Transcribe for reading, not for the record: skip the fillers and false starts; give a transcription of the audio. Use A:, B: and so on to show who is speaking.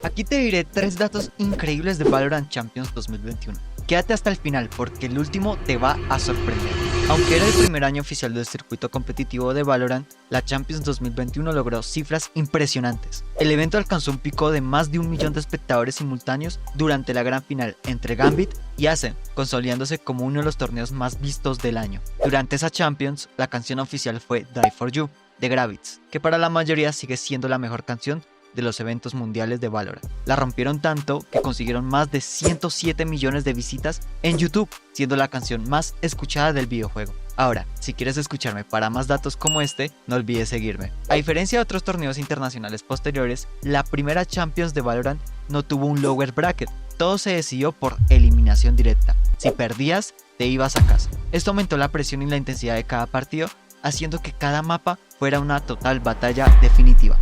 A: Aquí te diré 3 datos increíbles de Valorant Champions 2021. Quédate hasta el final porque el último te va a sorprender. Aunque era el primer año oficial del circuito competitivo de Valorant, la Champions 2021 logró cifras impresionantes. El evento alcanzó un pico de más de 1 millón de espectadores simultáneos durante la gran final entre Gambit y Ascent, consolidándose como uno de los torneos más vistos del año. Durante esa Champions, la canción oficial fue Die For You, de Gravitz, que para la mayoría sigue siendo la mejor canción de los eventos mundiales de Valorant. La rompieron tanto que consiguieron más de 107 millones de visitas en YouTube, siendo la canción más escuchada del videojuego. Ahora, si quieres escucharme para más datos como este, no olvides seguirme. A diferencia de otros torneos internacionales posteriores, la primera Champions de Valorant no tuvo un lower bracket. Todo se decidió por eliminación directa. Si perdías, te ibas a casa. Esto aumentó la presión y la intensidad de cada partido, haciendo que cada mapa fuera una total batalla definitiva.